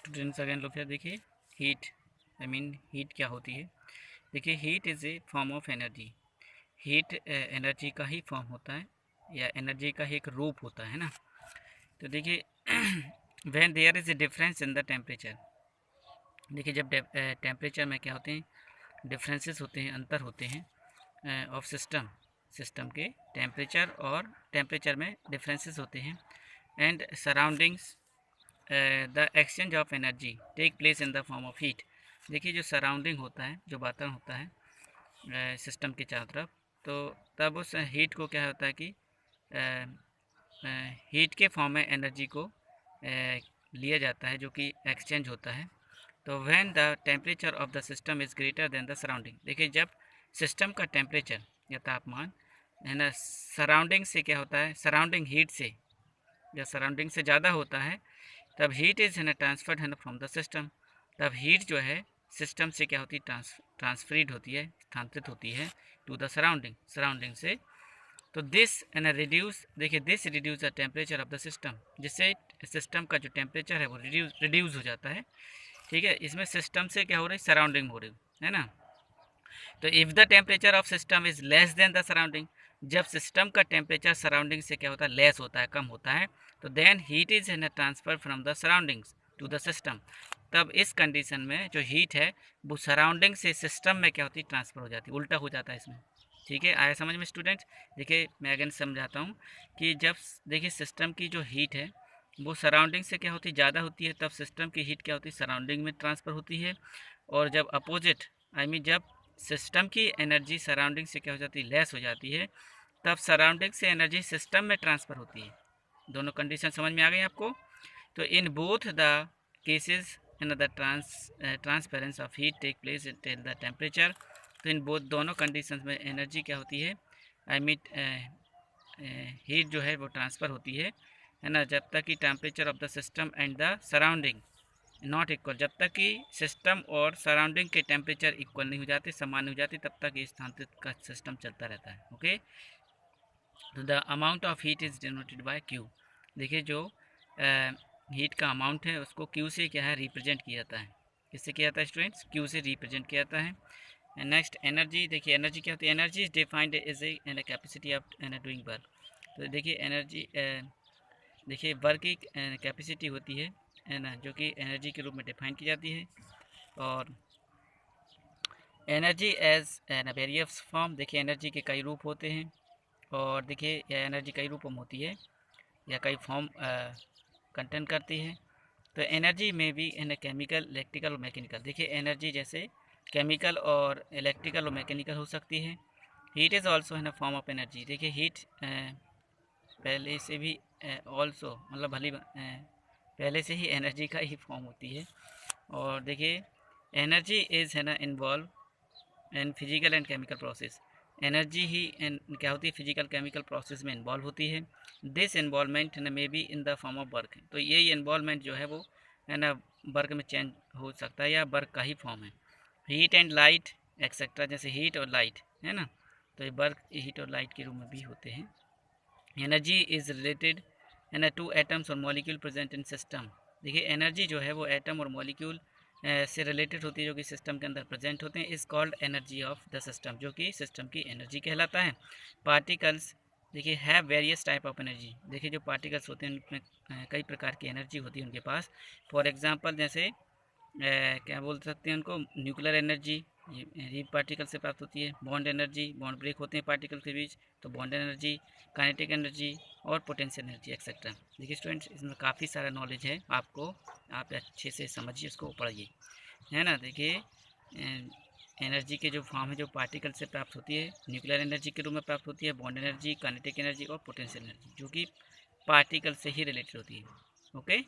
Students again look here, देखिए heat, heat क्या होती है। देखिए heat is a form of energy. Heat energy का ही फॉर्म होता है या एनर्जी का ही एक रूप होता है ना। तो देखिए when there is a difference in the temperature, देखिए जब टेम्परेचर में क्या होते हैं, डिफरेंसेस होते हैं, अंतर होते हैं ऑफ सिस्टम के टेम्परेचर और टेम्परेचर में डिफरेंसेस होते हैं and surroundings, the exchange of energy take place in the form of heat. देखिए जो सराउंडिंग होता है, जो वातावरण होता है सिस्टम के चारों तरफ, तो तब उस हीट को क्या होता है कि हीट के फॉर्म में एनर्जी को लिया जाता है, जो कि एक्सचेंज होता है। तो when the temperature of the system is greater than the surrounding, देखिए जब सिस्टम का टेम्परेचर या तापमान है ना सराउंडिंग से क्या होता है, सराउंडिंग हीट से या सराउंडिंग से ज़्यादा होता है, तब हीट इज़ है ना ट्रांसफर्ड है ना फ्रॉम द सिस्टम। तब हीट जो है सिस्टम से क्या होती है, ट्रांसफरीड होती है, स्थानांतरित होती है टू द सराउंडिंग से। तो दिस है ना रिड्यूस, देखिए this reduce the temperature of the system, जिससे सिस्टम का जो टेम्परेचर है वो रिड्यूस हो जाता है। ठीक है, इसमें सिस्टम से क्या हो रही है, सराउंडिंग हो रही है ना। तो if the temperature of system is less than the surrounding, जब सिस्टम का टेम्परेचर सराउंडिंग से क्या होता है, लेस होता है, कम होता है, तो देन हीट इज़ है ना transfer from the surroundings to the system. तब इस कंडीशन में जो हीट है वो सराउंडिंग से सिस्टम में क्या होती है, ट्रांसफ़र हो जाती है, उल्टा हो जाता है इसमें। ठीक है, आया समझ में स्टूडेंट्स। देखिए मैं अगेन समझाता हूँ कि जब देखिए सिस्टम की जो हीट है वो सराउंडिंग से क्या होती है, ज़्यादा होती है, तब सिस्टम की हीट क्या होती है, सराउंडिंग में ट्रांसफ़र होती है। और जब अपोजिट जब सिस्टम की एनर्जी सराउंडिंग से क्या हो जाती है, लेस हो जाती है, तब सराउंडिंग से एनर्जी सिस्टम में ट्रांसफ़र होती है। दोनों कंडीशन समझ में आ गई आपको। तो in both the cases in the transference of heat take place till the temperature. तो इन बोथ दोनों कंडीशंस में एनर्जी क्या होती है, हीट जो है वो ट्रांसफ़र होती है ना, जब तक कि temperature of the system and the surrounding not equal, जब तक कि सिस्टम और सराउंडिंग के टेम्परेचर इक्वल नहीं हो जाते, समान हो जाते, तब तक ये स्थानांतरित का सिस्टम चलता रहता है। ओके, तो the amount of heat is denoted by Q. देखिए जो हीट का अमाउंट है उसको क्यू से क्या है, रिप्रेजेंट किया जाता है। किससे किया जाता है स्टूडेंट्स, क्यू से रिप्रेजेंट किया जाता है। नेक्स्ट एनर्जी, देखिए एनर्जी क्या होती है, energy is defined as a capacity of doing work. तो देखिए एनर्जी देखिए वर्क की कैपेसिटी होती है ना, जो कि एनर्जी के रूप में डिफाइन की जाती है। और energy as an various form, देखिए एनर्जी के कई रूप होते हैं, और देखिए यह एनर्जी कई रूपों में होती है या कई फॉर्म कंटेन करती है। तो एनर्जी में भी इन केमिकल, इलेक्ट्रिकल और मैकेनिकल, देखिए एनर्जी जैसे केमिकल और इलेक्ट्रिकल और मैकेनिकल हो सकती है। Heat is also in a form of energy, देखिए हीट पहले से भी ऑल्सो मतलब पहले से ही एनर्जी का ही फॉर्म होती है। और देखिए एनर्जी इज़ है ना involve in physical and chemical process, energy ही क्या होती है, फिजिकल केमिकल प्रोसेस में इन्वॉल्व होती है। This involvement may be in the form of work, तो यही इन्वॉल्वमेंट जो है वो है ना वर्क में चेंज हो सकता है या वर्क का ही फॉर्म है। हीट एंड लाइट एक्सेट्रा, जैसे हीट और लाइट है ना, तो ये वर्क हीट और लाइट के रूप में भी होते हैं। एनर्जी इज़ रिलेटेड है ना टू एटम्स और मॉलिक्यूल प्रेजेंट इन सिस्टम, देखिए एनर्जी जो है वो एटम और मॉलिक्यूल से रिलेटेड होती है, जो कि सिस्टम के अंदर प्रेजेंट होते हैं। Is called energy of the system, जो कि सिस्टम की एनर्जी कहलाता है। पार्टिकल्स देखिए have various type of energy, देखिए जो पार्टिकल्स होते हैं उनमें कई प्रकार की एनर्जी होती है उनके पास। फॉर एग्जांपल जैसे क्या बोल सकते हैं उनको, न्यूक्लियर एनर्जी ये पार्टिकल से प्राप्त होती है। बॉन्ड एनर्जी, बॉन्ड ब्रेक होते हैं पार्टिकल के बीच, तो बॉन्ड एनर्जी, काइनेटिक एनर्जी और पोटेंशियल एनर्जी एक्सेट्रा। देखिए स्टूडेंट्स इसमें काफ़ी सारा नॉलेज है आपको, आप अच्छे से समझिए, उसको पढ़िए, है ना। देखिए एनर्जी के जो फॉर्म है जो पार्टिकल से प्राप्त होती है, न्यूक्लियर एनर्जी के रूप में प्राप्त होती है, बॉन्ड एनर्जी, काइनेटिक एनर्जी और पोटेंशियल एनर्जी, जो कि पार्टिकल से ही रिलेटेड होती है। ओके।